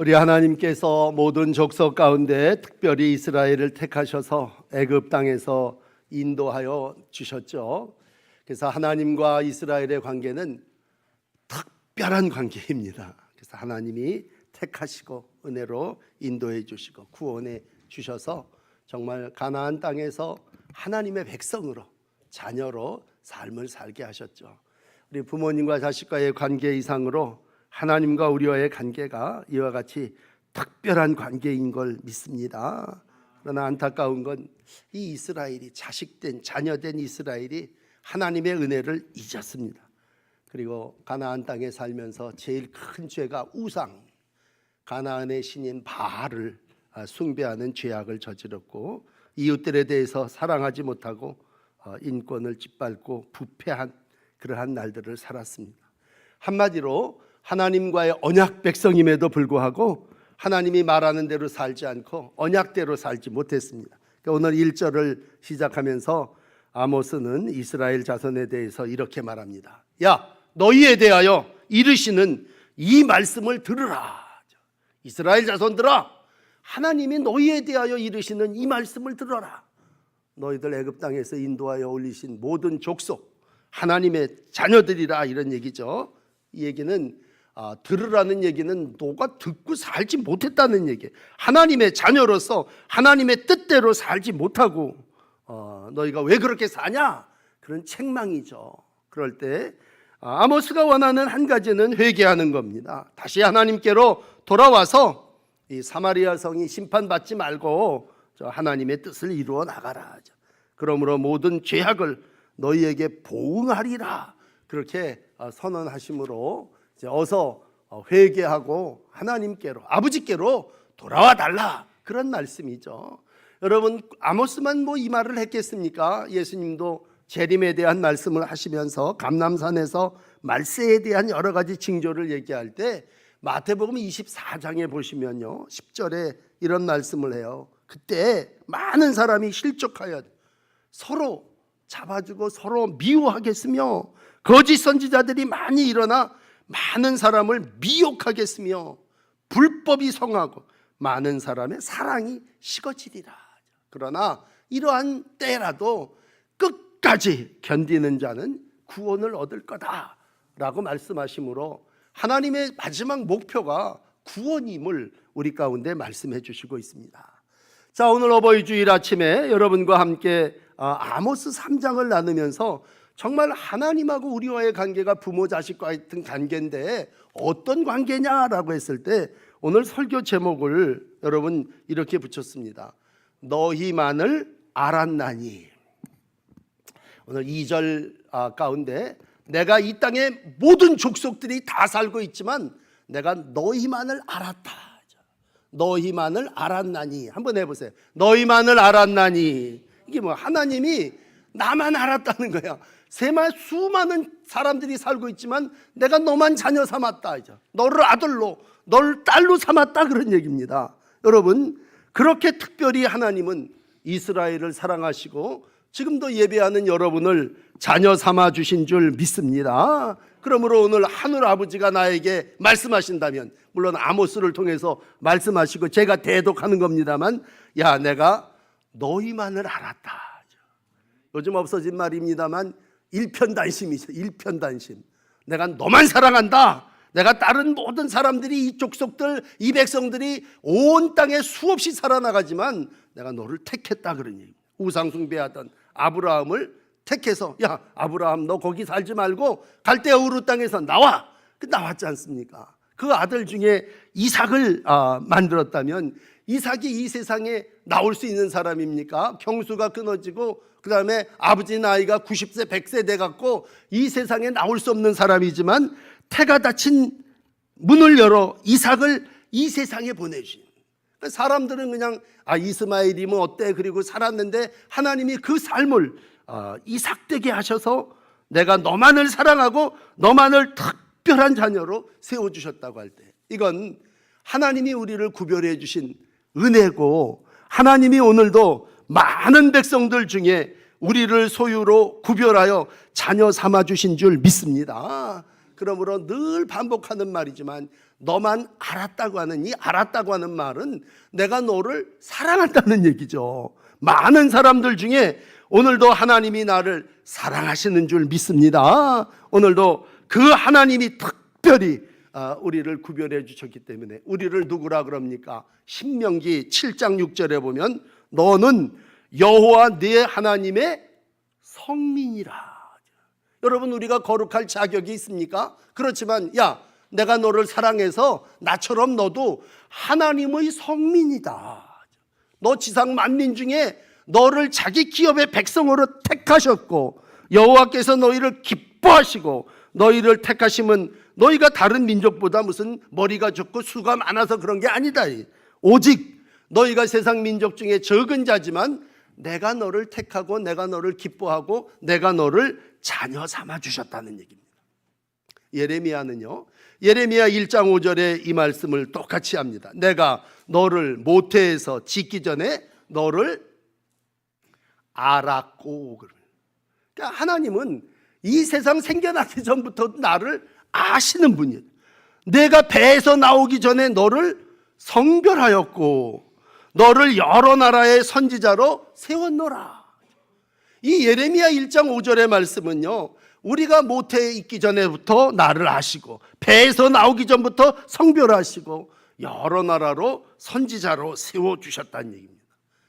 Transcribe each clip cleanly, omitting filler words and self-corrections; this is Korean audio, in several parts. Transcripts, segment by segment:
우리 하나님께서 모든 족속 가운데 특별히 이스라엘을 택하셔서 애굽 땅에서 인도하여 주셨죠. 그래서 하나님과 이스라엘의 관계는 특별한 관계입니다. 그래서 하나님이 택하시고 은혜로 인도해 주시고 구원해 주셔서 정말 가나안 땅에서 하나님의 백성으로, 자녀로 삶을 살게 하셨죠. 우리 부모님과 자식과의 관계 이상으로 하나님과 우리와의 관계가 이와 같이 특별한 관계인 걸 믿습니다. 그러나 안타까운 건 이 이스라엘이, 자식된, 자녀된 이스라엘이 하나님의 은혜를 잊었습니다. 그리고 가나안 땅에 살면서 제일 큰 죄가 우상, 가나안의 신인 바알을 숭배하는 죄악을 저질렀고, 이웃들에 대해서 사랑하지 못하고 인권을 짓밟고 부패한 그러한 날들을 살았습니다. 한마디로 하나님과의 언약 백성임에도 불구하고 하나님이 말하는 대로 살지 않고 언약대로 살지 못했습니다. 오늘 1절을 시작하면서 아모스는 이스라엘 자손에 대해서 이렇게 말합니다. 야, 너희에 대하여 이르시는 이 말씀을 들으라. 이스라엘 자손들아, 하나님이 너희에 대하여 이르시는 이 말씀을 들어라. 너희들 애굽 땅에서 인도하여 올리신 모든 족속 하나님의 자녀들이라, 이런 얘기죠. 이 얘기는 들으라는 얘기는 너가 듣고 살지 못했다는 얘기예요. 하나님의 자녀로서 하나님의 뜻대로 살지 못하고 너희가 왜 그렇게 사냐? 그런 책망이죠. 그럴 때 아모스가 원하는 한 가지는 회개하는 겁니다. 다시 하나님께로 돌아와서 이 사마리아 성이 심판받지 말고 하나님의 뜻을 이루어 나가라. 그러므로 모든 죄악을 너희에게 보응하리라, 그렇게 선언하심으로 어서 회개하고 하나님께로, 아버지께로 돌아와 달라, 그런 말씀이죠. 여러분, 아모스만 이 말을 했겠습니까? 예수님도 재림에 대한 말씀을 하시면서 감람산에서 말세에 대한 여러 가지 징조를 얘기할 때 마태복음 24장에 보시면요, 10절에 이런 말씀을 해요. 그때 많은 사람이 실족하여 서로 잡아주고 서로 미워하겠으며 거짓 선지자들이 많이 일어나 많은 사람을 미혹하겠으며 불법이 성하고 많은 사람의 사랑이 식어지리라. 그러나 이러한 때라도 끝까지 견디는 자는 구원을 얻을 거다라고 말씀하시므로 하나님의 마지막 목표가 구원임을 우리 가운데 말씀해 주시고 있습니다. 자, 오늘 어버이 주일 아침에 여러분과 함께 아모스 3장을 나누면서 정말 하나님하고 우리와의 관계가 부모 자식과 같은 관계인데 어떤 관계냐라고 했을 때 오늘 설교 제목을 여러분 이렇게 붙였습니다. 너희만을 알았나니. 오늘 2절 가운데 내가 이 땅에 모든 족속들이 다 살고 있지만 내가 너희만을 알았다. 너희만을 알았나니. 한번 해보세요. 너희만을 알았나니. 이게 하나님이 나만 알았다는 거야. 수많은 사람들이 살고 있지만 내가 너만 자녀 삼았다. 너를 아들로, 너를 딸로 삼았다, 그런 얘기입니다. 여러분, 그렇게 특별히 하나님은 이스라엘을 사랑하시고 지금도 예배하는 여러분을 자녀 삼아 주신 줄 믿습니다. 그러므로 오늘 하늘 아버지가 나에게 말씀하신다면, 물론 아모스를 통해서 말씀하시고 제가 대독하는 겁니다만, 야, 내가 너희만을 알았다. 요즘 없어진 말입니다만 일편단심이죠. 일편단심. 내가 너만 사랑한다. 내가 다른 모든 사람들이, 이 족속들, 이 백성들이 온 땅에 수없이 살아나가지만 내가 너를 택했다, 그런 얘기. 우상 숭배하던 아브라함을 택해서, 야, 아브라함 너 거기 살지 말고 갈대아 우르 땅에서 나와. 나왔지 않습니까? 그 아들 중에 이삭을 만들었다면 이삭이 이 세상에 나올 수 있는 사람입니까? 경수가 끊어지고 그 다음에 아버지 나이가 90세 100세 돼갖고 이 세상에 나올 수 없는 사람이지만 태가 닫힌 문을 열어 이삭을 이 세상에 보내주신, 사람들은 그냥 이스마엘이면 어때, 그리고 살았는데 하나님이 그 삶을 이삭되게 하셔서 내가 너만을 사랑하고 너만을 특별한 자녀로 세워주셨다고 할 때, 이건 하나님이 우리를 구별해 주신 은혜고, 하나님이 오늘도 많은 백성들 중에 우리를 소유로 구별하여 자녀 삼아 주신 줄 믿습니다. 그러므로 늘 반복하는 말이지만 너만 알았다고 하는 이 알았다고 하는 말은 내가 너를 사랑한다는 얘기죠. 많은 사람들 중에 오늘도 하나님이 나를 사랑하시는 줄 믿습니다. 오늘도 그 하나님이 특별히 우리를 구별해 주셨기 때문에 우리를 누구라 그럽니까? 신명기 7장 6절에 보면 너는 여호와 네 하나님의 성민이라. 여러분, 우리가 거룩할 자격이 있습니까? 그렇지만 내가 너를 사랑해서 나처럼 너도 하나님의 성민이다. 너 지상 만민 중에 너를 자기 기업의 백성으로 택하셨고 여호와께서 너희를 기뻐하시고 너희를 택하심은 너희가 다른 민족보다 무슨 머리가 좋고 수가 많아서 그런 게 아니다. 오직 너희가 세상 민족 중에 적은 자지만 내가 너를 택하고 내가 너를 기뻐하고 내가 너를 자녀 삼아 주셨다는 얘기입니다. 예레미야는요, 예레미야 1장 5절에 이 말씀을 똑같이 합니다. 내가 너를 모태에서 짓기 전에 너를 알았고. 그러니까 하나님은 이 세상 생겨나기 전부터 나를 아시는 분이에요. 내가 배에서 나오기 전에 너를 성별하였고 너를 여러 나라의 선지자로 세웠노라. 이 예레미야 1장 5절의 말씀은요, 우리가 모태에 있기 전에부터 나를 아시고 배에서 나오기 전부터 성별하시고 여러 나라로 선지자로 세워주셨다는 얘기입니다.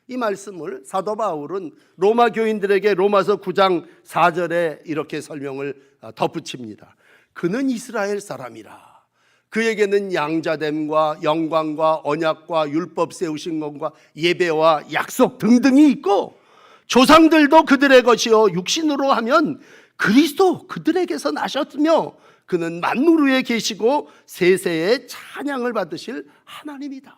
이 말씀을 사도 바울은 로마 교인들에게 로마서 9장 4절에 이렇게 설명을 덧붙입니다. 그는 이스라엘 사람이라. 그에게는 양자됨과 영광과 언약과 율법 세우신 것과 예배와 약속 등등이 있고 조상들도 그들의 것이요 육신으로 하면 그리스도 그들에게서 나셨으며 그는 만물 위에 계시고 세세의 찬양을 받으실 하나님이다.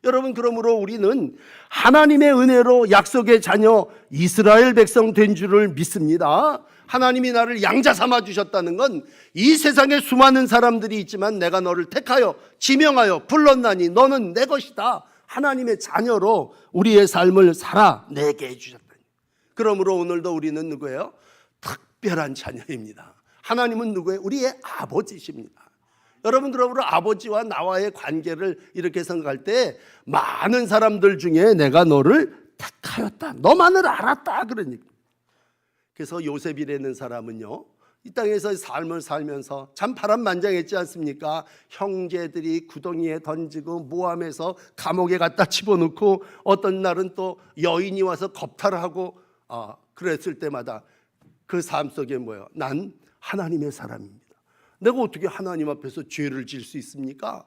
여러분, 그러므로 우리는 하나님의 은혜로 약속의 자녀 이스라엘 백성 된 줄을 믿습니다. 하나님이 나를 양자 삼아 주셨다는 건 이 세상에 수많은 사람들이 있지만 내가 너를 택하여 지명하여 불렀나니 너는 내 것이다. 하나님의 자녀로 우리의 삶을 살아내게 해주셨다. 그러므로 오늘도 우리는 누구예요? 특별한 자녀입니다. 하나님은 누구예요? 우리의 아버지십니다. 여러분, 그러므로 아버지와 나와의 관계를 이렇게 생각할 때 많은 사람들 중에 내가 너를 택하였다, 너만을 알았다 그러니까. 그래서 요셉이라는 사람은요, 이 땅에서 삶을 살면서 참 파란만장했지 않습니까? 형제들이 구덩이에 던지고 모함해서 감옥에 갖다 집어넣고 어떤 날은 또 여인이 와서 겁탈을 하고 그랬을 때마다 그 삶 속에 뭐예요? 난 하나님의 사람입니다. 내가 어떻게 하나님 앞에서 죄를 지을 수 있습니까?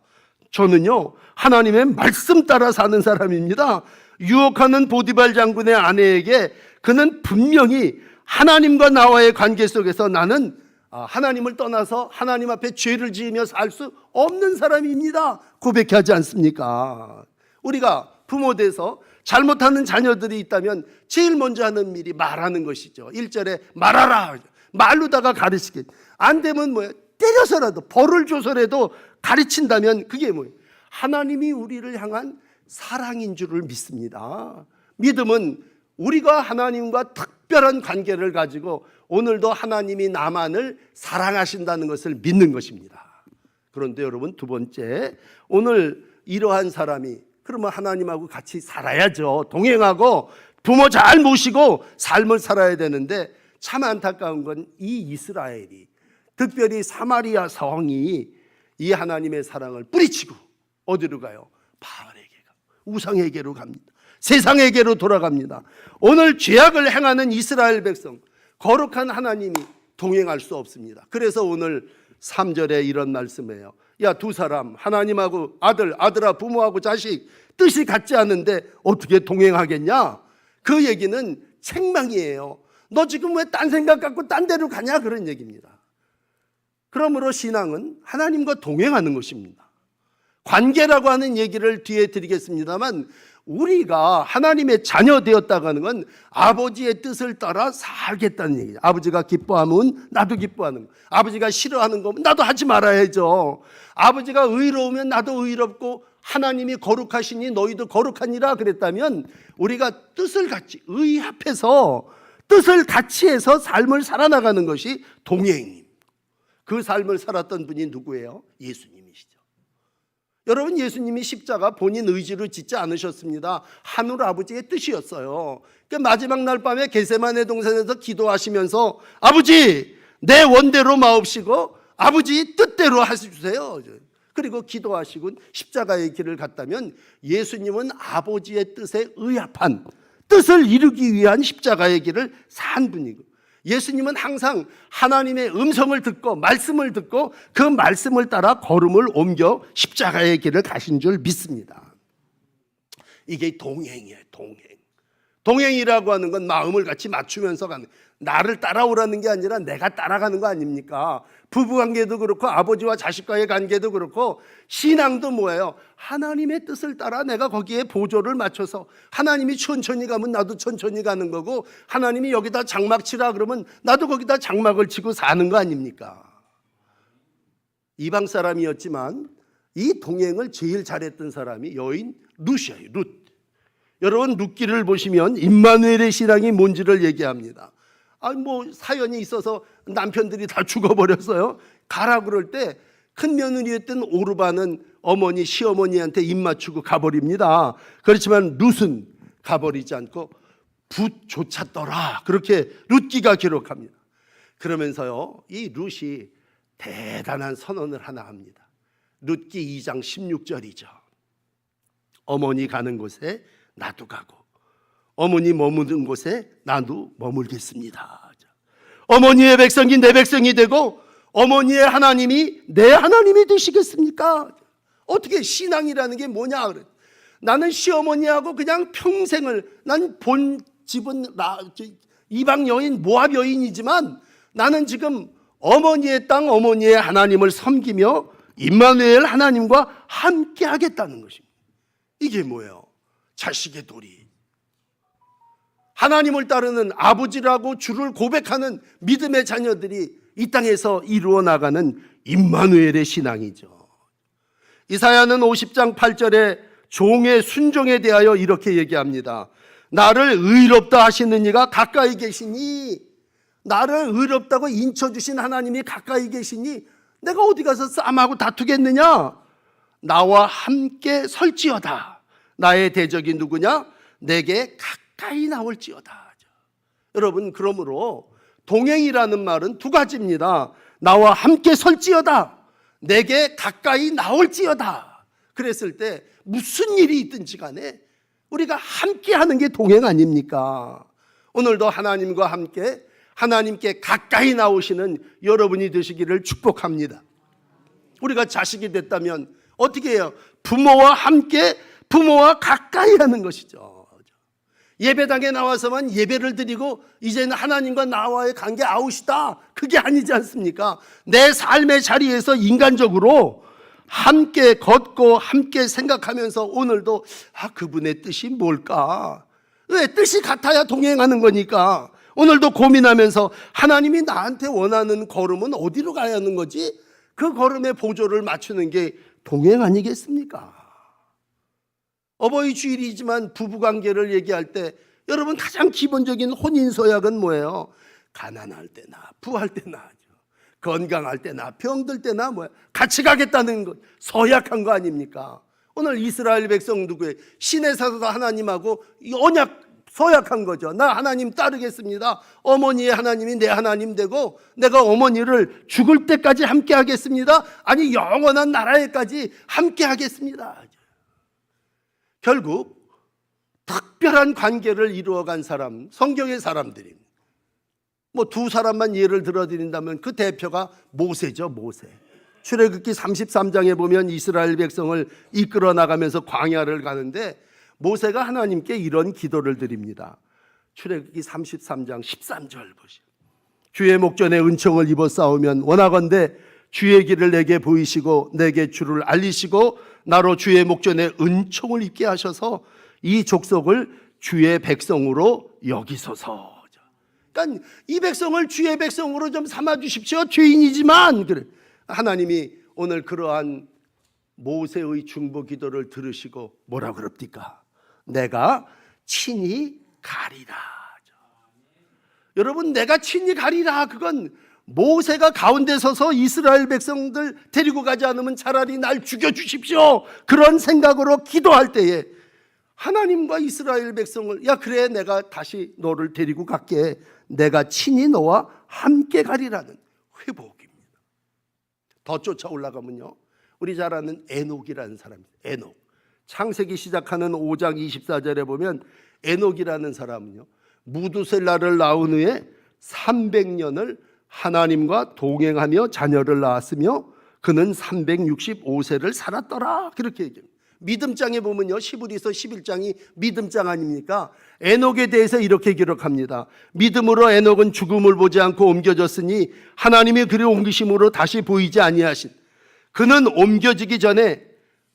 저는요, 하나님의 말씀 따라 사는 사람입니다. 유혹하는 보디발 장군의 아내에게 그는 분명히 하나님과 나와의 관계 속에서 나는 하나님을 떠나서 하나님 앞에 죄를 지으며 살 수 없는 사람입니다 고백하지 않습니까? 우리가 부모 돼서 잘못하는 자녀들이 있다면 제일 먼저 하는 일이 말하는 것이죠. 1절에 말하라, 말로다가 가르치게. 안 되면 뭐예요? 때려서라도 벌을 줘서라도 가르친다면 그게 뭐예요? 하나님이 우리를 향한 사랑인 줄을 믿습니다. 믿음은 우리가 하나님과 특별한 관계를 가지고 오늘도 하나님이 나만을 사랑하신다는 것을 믿는 것입니다. 그런데 여러분, 두 번째, 오늘 이러한 사람이 그러면 하나님하고 같이 살아야죠. 동행하고 부모 잘 모시고 삶을 살아야 되는데 참 안타까운 건 이 이스라엘이, 특별히 사마리아 성이 이 하나님의 사랑을 뿌리치고 어디로 가요? 바알에게 가고 우상에게로 갑니다. 세상에게로 돌아갑니다. 오늘 죄악을 행하는 이스라엘 백성, 거룩한 하나님이 동행할 수 없습니다. 그래서 오늘 3절에 이런 말씀이에요. 야, 두 사람, 하나님하고 아들아 부모하고 자식 뜻이 같지 않은데 어떻게 동행하겠냐? 그 얘기는 책망이에요. 너 지금 왜 딴 생각 갖고 딴 데로 가냐? 그런 얘기입니다. 그러므로 신앙은 하나님과 동행하는 것입니다. 관계라고 하는 얘기를 뒤에 드리겠습니다만 우리가 하나님의 자녀 되었다고 하는 건 아버지의 뜻을 따라 살겠다는 얘기죠. 아버지가 기뻐하면 나도 기뻐하는 거, 아버지가 싫어하는 거 나도 하지 말아야죠. 아버지가 의로우면 나도 의롭고 하나님이 거룩하시니 너희도 거룩하니라 그랬다면 우리가 뜻을 같이 의합해서 뜻을 같이 해서 삶을 살아나가는 것이 동행입니다. 그 삶을 살았던 분이 누구예요? 예수님이시죠. 여러분, 예수님이 십자가 본인 의지로 짓지 않으셨습니다. 하늘 아버지의 뜻이었어요. 그러니까 마지막 날 밤에 겟세마네 동산에서 기도하시면서 아버지 내 원대로 마옵시고 아버지 뜻대로 하셔주세요. 그리고 기도하시고 십자가의 길을 갔다면 예수님은 아버지의 뜻에 의합한 뜻을 이루기 위한 십자가의 길을 산 분이고, 예수님은 항상 하나님의 음성을 듣고 말씀을 듣고 그 말씀을 따라 걸음을 옮겨 십자가의 길을 가신 줄 믿습니다. 이게 동행이에요. 동행이라고 하는 건 마음을 같이 맞추면서 가는, 나를 따라오라는 게 아니라 내가 따라가는 거 아닙니까? 부부관계도 그렇고 아버지와 자식과의 관계도 그렇고 신앙도 뭐예요? 하나님의 뜻을 따라 내가 거기에 보조를 맞춰서, 하나님이 천천히 가면 나도 천천히 가는 거고, 하나님이 여기다 장막 치라 그러면 나도 거기다 장막을 치고 사는 거 아닙니까? 이방 사람이었지만 이 동행을 제일 잘했던 사람이 여인 룻이에요. 룻. 여러분, 룻기를 보시면 임마누엘의 신앙이 뭔지를 얘기합니다. 사연이 있어서 남편들이 다 죽어버렸어요. 가라 그럴 때 큰 며느리였던 오르바는 어머니 시어머니한테 입 맞추고 가버립니다. 그렇지만 룻은 가버리지 않고 붓조차 떠라, 그렇게 룻기가 기록합니다. 그러면서요, 이 룻이 대단한 선언을 하나 합니다. 룻기 2장 16절이죠. 어머니 가는 곳에 나도 가고 어머니 머무는 곳에 나도 머물겠습니다. 어머니의 백성이 내 백성이 되고 어머니의 하나님이 내 하나님이 되시겠습니까? 어떻게 신앙이라는 게 뭐냐 그래. 나는 시어머니하고 그냥 평생을, 난 본 집은 이방 여인 모압 여인이지만 나는 지금 어머니의 땅 어머니의 하나님을 섬기며 임마누엘 하나님과 함께 하겠다는 것입니다. 이게 뭐예요? 자식의 도리. 하나님을 따르는 아버지라고 주를 고백하는 믿음의 자녀들이 이 땅에서 이루어 나가는 임마누엘의 신앙이죠. 이사야는 50장 8절에 종의 순종에 대하여 이렇게 얘기합니다. 나를 의롭다 하시는 이가 가까이 계시니, 나를 의롭다고 인쳐주신 하나님이 가까이 계시니 내가 어디 가서 쌈하고 다투겠느냐? 나와 함께 설지어다. 나의 대적이 누구냐? 내게 가까이 나올지어다. 여러분, 그러므로 동행이라는 말은 두 가지입니다. 나와 함께 설지어다, 내게 가까이 나올지어다. 그랬을 때 무슨 일이 있든지 간에 우리가 함께 하는 게 동행 아닙니까? 오늘도 하나님과 함께 하나님께 가까이 나오시는 여러분이 되시기를 축복합니다. 우리가 자식이 됐다면 어떻게 해요? 부모와 함께, 부모와 가까이 하는 것이죠. 예배당에 나와서만 예배를 드리고 이제는 하나님과 나와의 관계 아웃이다, 그게 아니지 않습니까? 내 삶의 자리에서 인간적으로 함께 걷고 함께 생각하면서 오늘도 그분의 뜻이 뭘까? 왜? 뜻이 같아야 동행하는 거니까. 오늘도 고민하면서 하나님이 나한테 원하는 걸음은 어디로 가야 하는 거지? 그 걸음의 보조를 맞추는 게 동행 아니겠습니까? 어버이 주일이지만 부부관계를 얘기할 때 여러분, 가장 기본적인 혼인서약은 뭐예요? 가난할 때나 부할 때나 건강할 때나 병들 때나 같이 가겠다는 것, 서약한 거 아닙니까? 오늘 이스라엘 백성 누구예요? 신의 사도 하나님하고 언약 서약한 거죠. 나 하나님 따르겠습니다. 어머니의 하나님이 내 하나님 되고 내가 어머니를 죽을 때까지 함께 하겠습니다. 아니, 영원한 나라에까지 함께 하겠습니다. 결국 특별한 관계를 이루어간 사람, 성경의 사람들입니다. 두 사람만 예를 들어드린다면 그 대표가 모세죠. 모세. 출애굽기 33장에 보면 이스라엘 백성을 이끌어 나가면서 광야를 가는데 모세가 하나님께 이런 기도를 드립니다. 출애굽기 33장 13절 보시오. 주의 목전에 은총을 입어 싸우면 원하건대 주의 길을 내게 보이시고 내게 주를 알리시고 나로 주의 목전에 은총을 입게 하셔서 이 족속을 주의 백성으로 여기소서. 그러니까 이 백성을 주의 백성으로 좀 삼아 주십시오. 죄인이지만. 그래. 하나님이 오늘 그러한 모세의 중보 기도를 들으시고 뭐라 그럽니까? 내가 친히 가리라. 여러분, 내가 친히 가리라, 그건 모세가 가운데 서서 이스라엘 백성들 데리고 가지 않으면 차라리 날 죽여주십시오, 그런 생각으로 기도할 때에 하나님과 이스라엘 백성을, 야 그래 내가 다시 너를 데리고 갈게, 내가 친히 너와 함께 가리라는 회복입니다. 더 쫓아 올라가면요, 우리 잘 아는 에녹이라는 사람입니다. 에녹. 창세기 시작하는 5장 24절에 보면 에녹이라는 사람은요, 무두셀라를 낳은 후에 300년을 하나님과 동행하며 자녀를 낳았으며 그는 365세를 살았더라, 그렇게 얘기합니다. 믿음장에 보면요, 시브리서 11장이 믿음장 아닙니까? 에녹에 대해서 이렇게 기록합니다. 믿음으로 에녹은 죽음을 보지 않고 옮겨졌으니 하나님이 그를 옮기심으로 다시 보이지 아니하신, 그는 옮겨지기 전에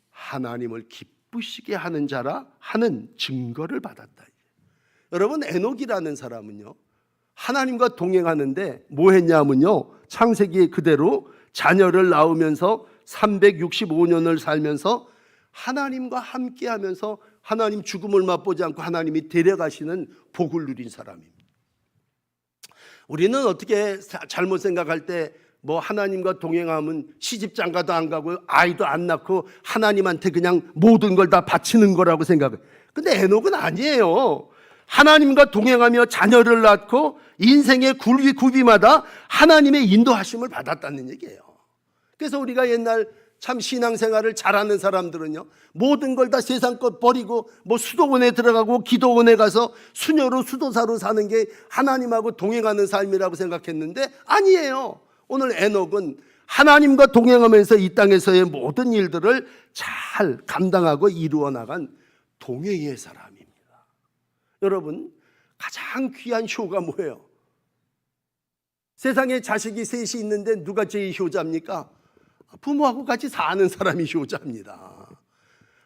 하나님을 기쁘시게 하는 자라 하는 증거를 받았다. 여러분, 에녹이라는 사람은요, 하나님과 동행하는데 뭐 했냐면요, 창세기 그대로 자녀를 낳으면서 365년을 살면서 하나님과 함께 하면서 하나님 죽음을 맛보지 않고 하나님이 데려가시는 복을 누린 사람입니다. 우리는 어떻게 잘못 생각할 때 뭐 하나님과 동행하면 시집장가도 안 가고 아이도 안 낳고 하나님한테 그냥 모든 걸 다 바치는 거라고 생각해요. 근데 에녹은 아니에요. 하나님과 동행하며 자녀를 낳고 인생의 굴비마다 하나님의 인도하심을 받았다는 얘기예요. 그래서 우리가 옛날 참 신앙생활을 잘하는 사람들은요, 모든 걸 다 세상 것 버리고 뭐 수도원에 들어가고 기도원에 가서 수녀로 수도사로 사는 게 하나님하고 동행하는 삶이라고 생각했는데 아니에요. 오늘 에녹은 하나님과 동행하면서 이 땅에서의 모든 일들을 잘 감당하고 이루어 나간 동행의 사람입니다. 여러분, 가장 귀한 효가 뭐예요? 세상에 자식이 셋이 있는데 누가 제일 효자입니까? 부모하고 같이 사는 사람이 효자입니다.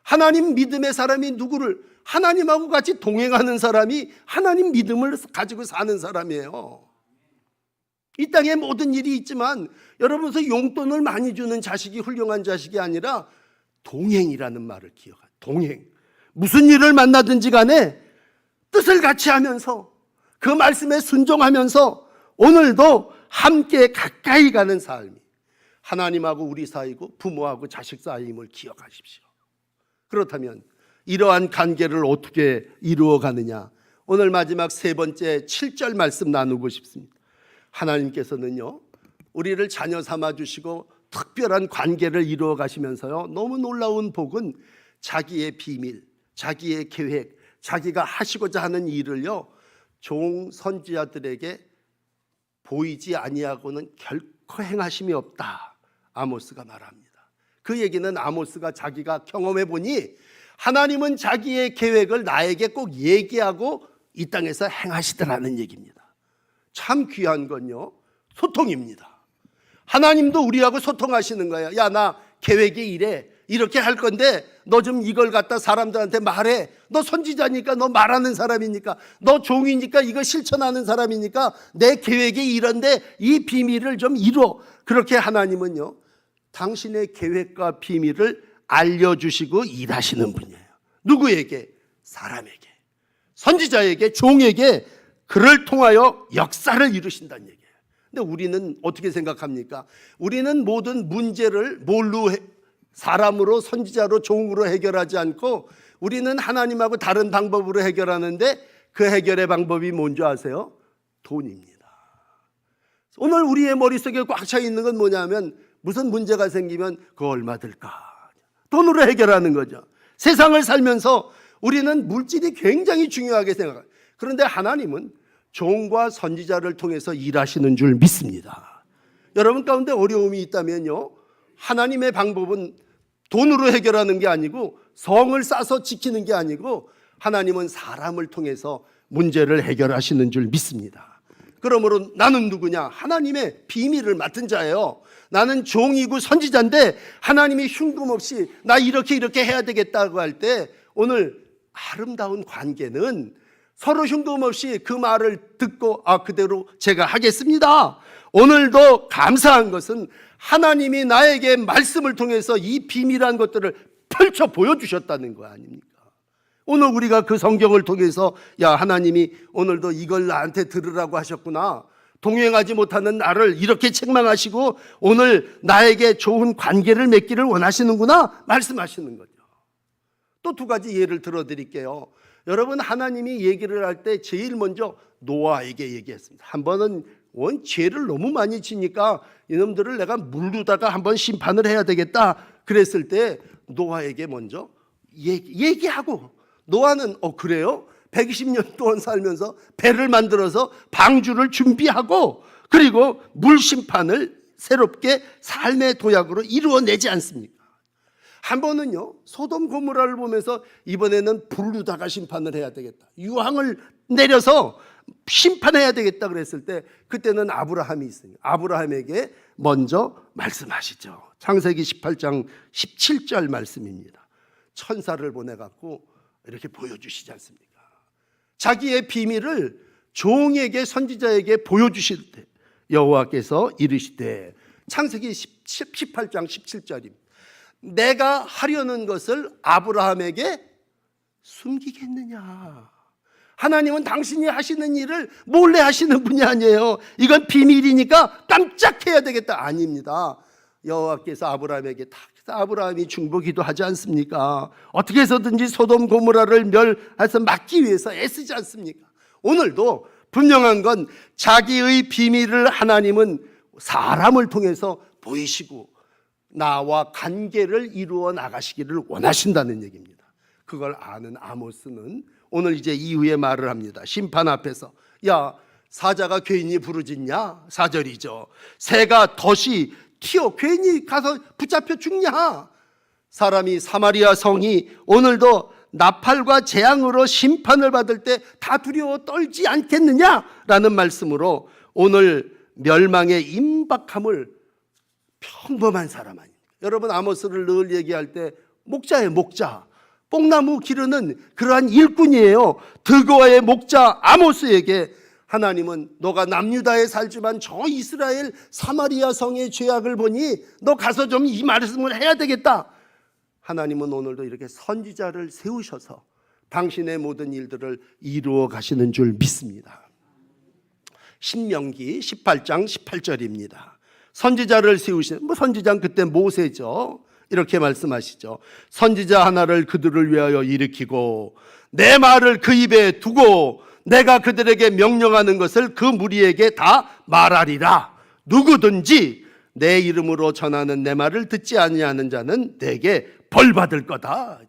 하나님 믿음의 사람이 누구를? 하나님하고 같이 동행하는 사람이 하나님 믿음을 가지고 사는 사람이에요. 이 땅에 모든 일이 있지만 여러분서 용돈을 많이 주는 자식이 훌륭한 자식이 아니라 동행이라는 말을 기억하세요. 동행. 무슨 일을 만나든지 간에 뜻을 같이 하면서 그 말씀에 순종하면서 오늘도 함께 가까이 가는 삶이 하나님하고 우리 사이고 부모하고 자식 사이임을 기억하십시오. 그렇다면 이러한 관계를 어떻게 이루어 가느냐, 오늘 마지막 세 번째 7절 말씀 나누고 싶습니다. 하나님께서는요, 우리를 자녀 삼아 주시고 특별한 관계를 이루어 가시면서요, 너무 놀라운 복은 자기의 비밀, 자기의 계획, 자기가 하시고자 하는 일을요, 종 선지자들에게 보이지 아니하고는 결코 행하심이 없다, 아모스가 말합니다. 그 얘기는 아모스가 자기가 경험해 보니 하나님은 자기의 계획을 나에게 꼭 얘기하고 이 땅에서 행하시더라는 얘기입니다. 참 귀한 건요, 소통입니다. 하나님도 우리하고 소통하시는 거예요. 야, 나 계획이 이래, 이렇게 할 건데 너 좀 이걸 갖다 사람들한테 말해. 너 선지자니까, 너 말하는 사람이니까, 너 종이니까, 이거 실천하는 사람이니까 내 계획이 이런데 이 비밀을 좀 이루어. 그렇게 하나님은요, 당신의 계획과 비밀을 알려주시고 일하시는 분이에요. 누구에게? 사람에게, 선지자에게, 종에게 그를 통하여 역사를 이루신다는 얘기예요. 근데 우리는 어떻게 생각합니까? 우리는 모든 문제를 뭘로 사람으로, 선지자로, 종으로 해결하지 않고 우리는 하나님하고 다른 방법으로 해결하는데 그 해결의 방법이 뭔지 아세요? 돈입니다. 오늘 우리의 머릿속에 꽉 차 있는 건 뭐냐면 무슨 문제가 생기면 그거 얼마 들까? 돈으로 해결하는 거죠. 세상을 살면서 우리는 물질이 굉장히 중요하게 생각해요. 그런데 하나님은 종과 선지자를 통해서 일하시는 줄 믿습니다. 여러분 가운데 어려움이 있다면요, 하나님의 방법은 돈으로 해결하는 게 아니고 성을 쌓아서 지키는 게 아니고 하나님은 사람을 통해서 문제를 해결하시는 줄 믿습니다. 그러므로 나는 누구냐? 하나님의 비밀을 맡은 자예요. 나는 종이고 선지자인데 하나님이 흉금없이 나 이렇게 해야 되겠다고 할 때 오늘 아름다운 관계는 서로 흉금없이 그 말을 듣고 그대로 제가 하겠습니다. 오늘도 감사한 것은 하나님이 나에게 말씀을 통해서 이 비밀한 것들을 펼쳐 보여주셨다는 거 아닙니까? 오늘 우리가 그 성경을 통해서 야, 하나님이 오늘도 이걸 나한테 들으라고 하셨구나, 동행하지 못하는 나를 이렇게 책망하시고 오늘 나에게 좋은 관계를 맺기를 원하시는구나 말씀하시는 거죠. 또 두 가지 예를 들어드릴게요. 여러분, 하나님이 얘기를 할 때 제일 먼저 노아에게 얘기했습니다. 한 번은 죄를 너무 많이 지니까 이놈들을 내가 물르다가 한번 심판을 해야 되겠다 그랬을 때 노아에게 먼저 얘기하고, 노아는 그래요? 120년 동안 살면서 배를 만들어서 방주를 준비하고 그리고 물 심판을 새롭게 삶의 도약으로 이루어내지 않습니까? 한 번은요, 소돔 고모라를 보면서 이번에는 불르다가 심판을 해야 되겠다, 유황을 내려서 심판해야 되겠다 그랬을 때 그때는 아브라함이 있으니 아브라함에게 먼저 말씀하시죠. 창세기 18장 17절 말씀입니다. 천사를 보내갖고 이렇게 보여주시지 않습니까? 자기의 비밀을 종에게, 선지자에게 보여주실 때 여호와께서 이르시되, 창세기 18장 17절입니다. 내가 하려는 것을 아브라함에게 숨기겠느냐? 하나님은 당신이 하시는 일을 몰래 하시는 분이 아니에요. 이건 비밀이니까 깜짝해야 되겠다. 아닙니다. 여호와께서 아브라함에게 아브라함이 중보기도 하지 않습니까? 어떻게 해서든지 소돔 고모라를 멸해서 막기 위해서 애쓰지 않습니까? 오늘도 분명한 건 자기의 비밀을 하나님은 사람을 통해서 보이시고 나와 관계를 이루어 나가시기를 원하신다는 얘기입니다. 그걸 아는 아모스는 오늘 이제 이후에 말을 합니다. 심판 앞에서, 야, 사자가 괜히 부르짖냐? 4절이죠. 새가 덫이 튀어 괜히 가서 붙잡혀 죽냐? 사람이, 사마리아 성이 오늘도 나팔과 재앙으로 심판을 받을 때 다 두려워 떨지 않겠느냐라는 말씀으로 오늘 멸망의 임박함을 평범한 사람 아닙니까? 여러분, 아모스를 늘 얘기할 때 목자예요, 목자. 뽕나무 기르는 그러한 일꾼이에요. 드고아의 목자 아모스에게 하나님은 너가 남유다에 살지만 저 이스라엘 사마리아 성의 죄악을 보니 너 가서 좀 이 말씀을 해야 되겠다. 하나님은 오늘도 이렇게 선지자를 세우셔서 당신의 모든 일들을 이루어 가시는 줄 믿습니다. 신명기 18장 18절입니다. 선지자를 세우시는, 선지자는 그때 모세죠. 이렇게 말씀하시죠. 선지자 하나를 그들을 위하여 일으키고 내 말을 그 입에 두고 내가 그들에게 명령하는 것을 그 무리에게 다 말하리라. 누구든지 내 이름으로 전하는 내 말을 듣지 아니하는 자는 내게 벌 받을 거다.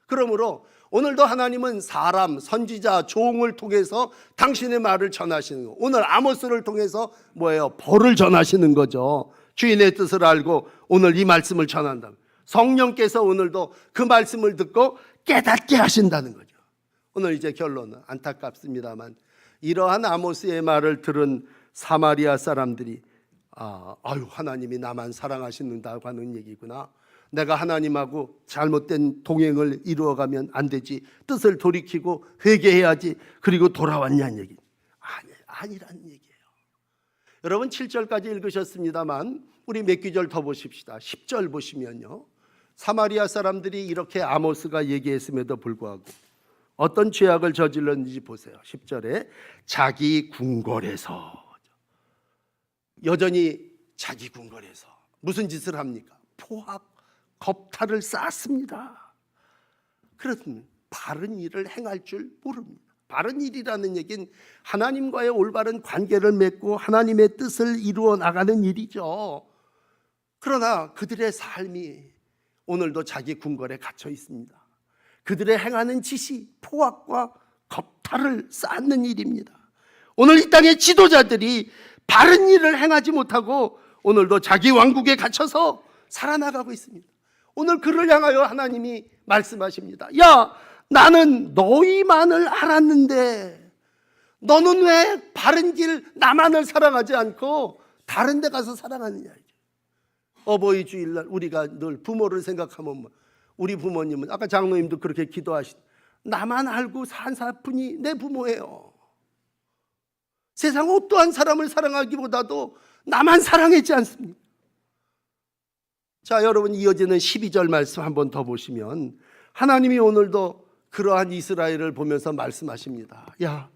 그러므로 오늘도 하나님은 사람, 선지자, 종을 통해서 당신의 말을 전하시는 거. 오늘 아모스를 통해서 뭐예요? 벌을 전하시는 거죠. 주인의 뜻을 알고 오늘 이 말씀을 전한다. 성령께서 오늘도 그 말씀을 듣고 깨닫게 하신다는 거죠. 오늘 이제 결론은 안타깝습니다만 이러한 아모스의 말을 들은 사마리아 사람들이 아유, 하나님이 나만 사랑하시는다고 하는 얘기구나. 내가 하나님하고 잘못된 동행을 이루어가면 안 되지. 뜻을 돌이키고 회개해야지. 그리고 돌아왔냐는 얘기. 아니란 얘기예요. 여러분 7절까지 읽으셨습니다만 우리 몇 구절 더 보십시다. 10절 보시면요, 사마리아 사람들이 이렇게 아모스가 얘기했음에도 불구하고 어떤 죄악을 저질렀는지 보세요. 10절에 자기 궁궐에서, 여전히 자기 궁궐에서 무슨 짓을 합니까? 포악, 겁탈을 쌓습니다. 그렇습니다. 바른 일을 행할 줄 모릅니다. 바른 일이라는 얘기는 하나님과의 올바른 관계를 맺고 하나님의 뜻을 이루어 나가는 일이죠. 그러나 그들의 삶이 오늘도 자기 궁궐에 갇혀 있습니다. 그들의 행하는 짓이 포악과 겁탈을 쌓는 일입니다. 오늘 이 땅의 지도자들이 바른 일을 행하지 못하고 오늘도 자기 왕국에 갇혀서 살아나가고 있습니다. 오늘 그를 향하여 하나님이 말씀하십니다. 야, 나는 너희만을 알았는데 너는 왜 바른 길 나만을 사랑하지 않고 다른 데 가서 사랑하느냐. 어버이 주일날 우리가 늘 부모를 생각하면 우리 부모님은 아까 장로님도 그렇게 기도하신, 나만 알고 산 사뿐이 내 부모예요. 세상 어떠한 사람을 사랑하기보다도 나만 사랑했지 않습니까? 자, 여러분 이어지는 12절 말씀 한번 더 보시면 하나님이 오늘도 그러한 이스라엘을 보면서 말씀하십니다. 야,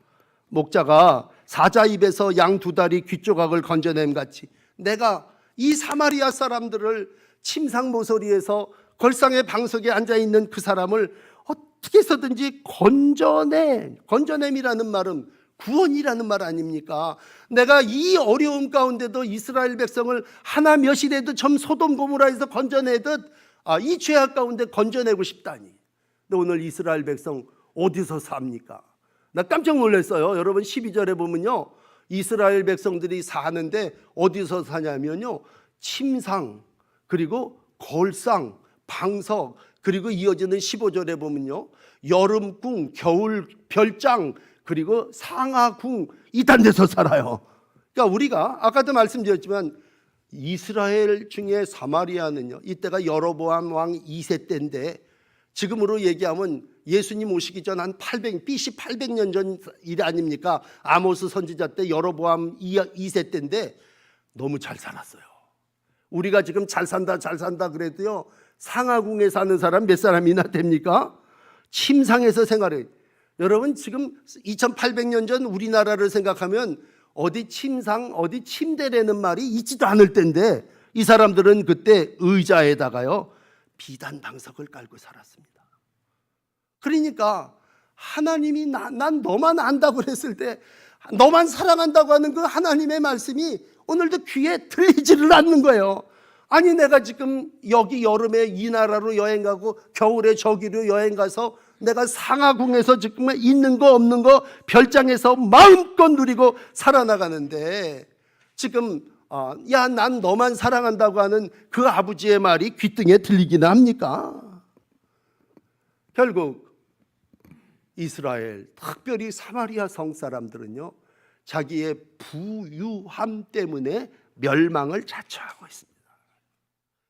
목자가 사자 입에서 양 두 다리 귓조각을 건져냄 같이 내가 이 사마리아 사람들을 침상 모서리에서 걸상의 방석에 앉아있는 그 사람을 어떻게 해서든지 건져냄이라는 말은 구원이라는 말 아닙니까? 내가 이 어려움 가운데도 이스라엘 백성을 하나 몇이라도 좀 소돔 고모라에서 건져내듯 이 죄악 가운데 건져내고 싶다니. 근데 오늘 이스라엘 백성 어디서 삽니까? 나 깜짝 놀랐어요. 여러분 12절에 보면요, 이스라엘 백성들이 사는데 어디서 사냐면요, 침상 그리고 걸상 방석, 그리고 이어지는 15절에 보면요, 여름궁, 겨울 별장, 그리고 상하궁, 이딴 데서 살아요. 그러니까 우리가 아까도 말씀드렸지만 이스라엘 중에 사마리아는요, 이때가 여로보암 왕 2세 때인데 지금으로 얘기하면 예수님 오시기 전 한 BC 800년 전 일 아닙니까? 아모스 선지자 때 여로보암 2세 때인데 너무 잘 살았어요. 우리가 지금 잘 산다 그래도요, 상하궁에 사는 사람 몇 사람이나 됩니까? 침상에서 생활해. 여러분 지금 2800년 전 우리나라를 생각하면 어디 침상 어디 침대라는 말이 있지도 않을 텐데 이 사람들은 그때 의자에다가요 비단 방석을 깔고 살았습니다. 그러니까 하나님이 난 너만 안다고 그랬을 때, 너만 사랑한다고 하는 그 하나님의 말씀이 오늘도 귀에 들리지를 않는 거예요. 아니 내가 지금 여기 여름에 이 나라로 여행 가고 겨울에 저기로 여행 가서 내가 상하궁에서 지금 있는 거 없는 거 별장에서 마음껏 누리고 살아나가는데 지금 야 난 너만 사랑한다고 하는 그 아버지의 말이 귓등에 들리기나 합니까? 결국 이스라엘, 특별히 사마리아 성 사람들은요, 자기의 부유함 때문에 멸망을 자처하고 있습니다.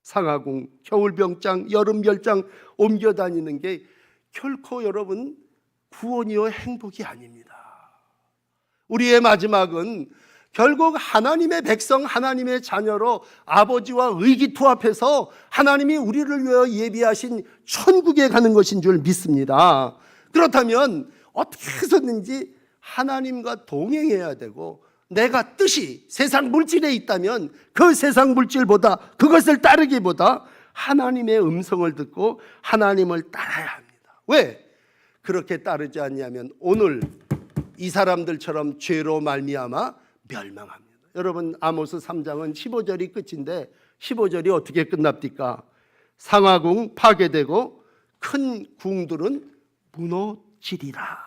상하궁, 겨울병장, 여름별장 옮겨 다니는 게 결코 여러분 구원이요 행복이 아닙니다. 우리의 마지막은 결국 하나님의 백성, 하나님의 자녀로 아버지와 의기투합해서 하나님이 우리를 위하여 예비하신 천국에 가는 것인 줄 믿습니다. 그렇다면 어떻게 해서든지 하나님과 동행해야 되고, 내가 뜻이 세상 물질에 있다면 그 세상 물질보다, 그것을 따르기보다 하나님의 음성을 듣고 하나님을 따라야 합니다. 왜? 그렇게 따르지 않냐면 오늘 이 사람들처럼 죄로 말미암아 멸망합니다. 여러분 아모스 3장은 15절이 끝인데 15절이 어떻게 끝납니까? 상하궁 파괴되고 큰 궁들은 무너지리라.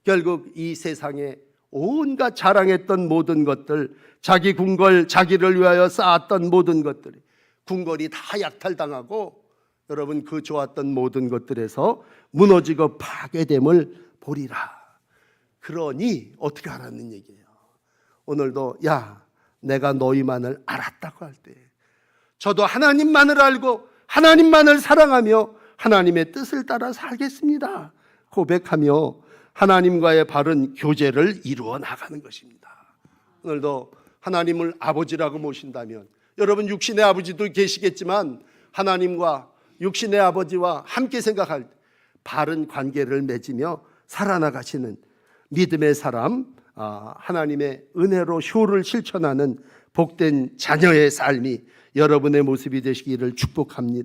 결국 이 세상에 온갖 자랑했던 모든 것들, 자기 궁궐, 자기를 위하여 쌓았던 모든 것들이, 궁궐이 다 약탈당하고 여러분 그 좋았던 모든 것들에서 무너지고 파괴됨을 보리라. 그러니 어떻게 하라는 얘기예요? 오늘도 야 내가 너희만을 알았다고 할 때 저도 하나님만을 알고 하나님만을 사랑하며 하나님의 뜻을 따라 살겠습니다 고백하며 하나님과의 바른 교제를 이루어 나가는 것입니다. 오늘도 하나님을 아버지라고 모신다면, 여러분 육신의 아버지도 계시겠지만 하나님과 육신의 아버지와 함께 생각할 때 바른 관계를 맺으며 살아나가시는 믿음의 사람, 하나님의 은혜로 효를 실천하는 복된 자녀의 삶이 여러분의 모습이 되시기를 축복합니다.